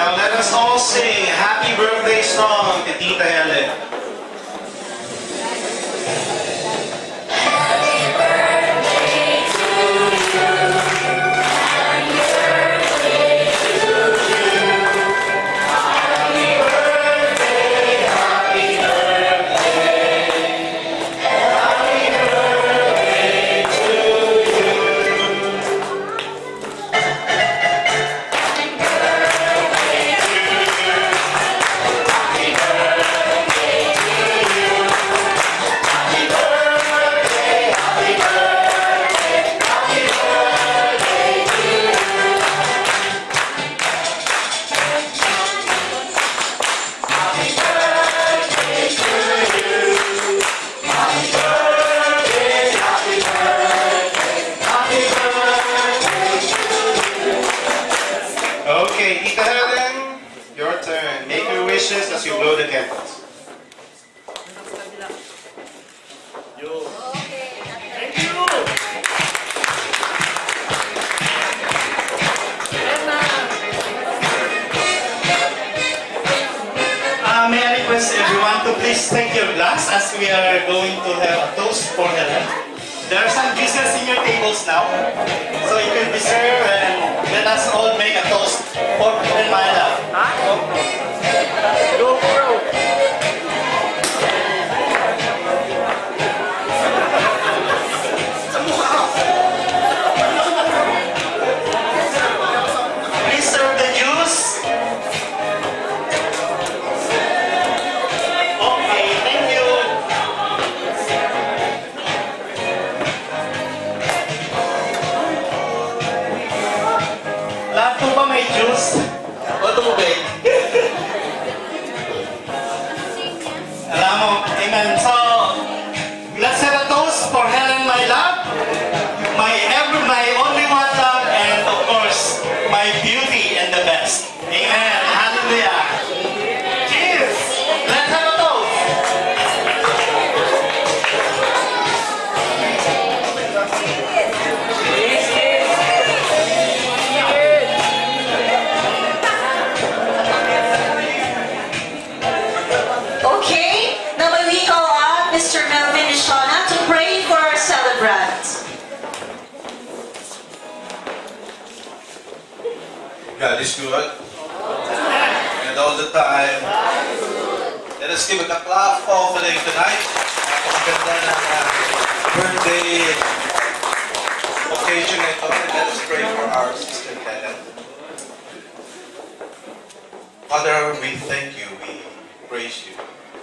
Now let us all sing Happy Birthday song to Tita Helen. Okay, Tita Helen, your turn. Make your wishes as you blow the candles. May I request everyone to please take your glass as we are going to have a toast for Helen. There are some dishes in your tables now, so you can be served and let us all make a toast for Helen, my love. Go, bro. Please serve the juice. Okay, thank you. Lahat po ba may juice? O tubig? Alam mo, amen. So, let's have a toast for Helen, my love. My only one love, and of course, my beauty and the best. Amen. Hallelujah. Cheers. Let's have a toast. Okay, now may we call out Mr. Melvin Ishona to pray for our celebrant. God is good. And all the time. Let us give a clap offering tonight. Napakaganda ng birthday occasion ito. And let us pray for our sister Helen. Father, we thank you. We praise you.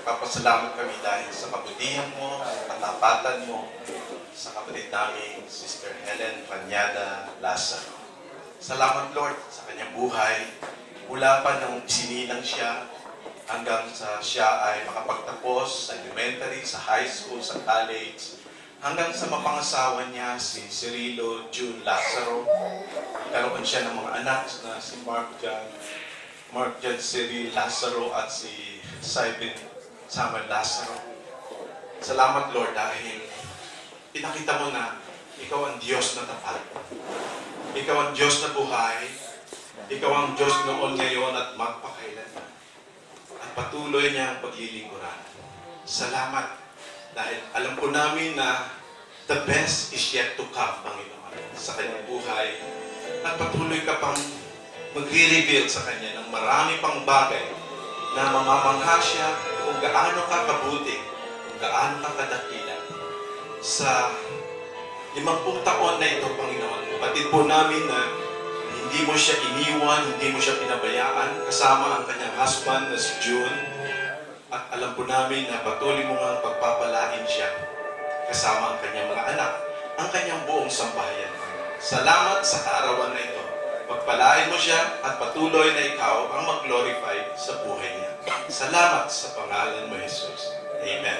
Papasalamat kami dahil sa kabutihan mo, sa katapatan mo, sa kapatid namin, Sister Helen Panyada Lazaro. Salamat, Lord, sa kanyang buhay. Mula pa nung isinilang siya hanggang sa siya ay makapagtapos sa elementary, sa high school, sa college, hanggang sa mapangasawa niya si Cirilo June Lazaro. Karoon siya ng mga anak na si Mark John Cyril Lazaro at si Simon Samuel Lazaro. Salamat, Lord, dahil pinakita mo na ikaw ang Diyos na tapat. Ikaw ang Diyos na buhay. Ikaw ang Diyos noon, ngayon at magpakailanman. At patuloy niya ang paglilingkuran. Salamat dahil alam po namin na the best is yet to come, Panginoon, sa kanyang buhay. At patuloy ka pang magre-reveal sa kanya ng marami pang bagay na mamamangha siya kung gaano ka kabuti, kung gaano ka kadakila. Sa 50 taon na ito, Panginoon, batid po namin na hindi mo siya iniwan, hindi mo siya pinabayaan, kasama ang kanyang husband na si June. At alam po namin na patuloy mo nga pagpapalain siya, kasama ang kanyang mga anak, ang kanyang buong sambahayan. Salamat sa kaarawan na ito. Pagpalain mo siya at patuloy na ikaw ang mag-glorify sa buhay niya. Salamat sa pangalan mo, Jesus. Amen.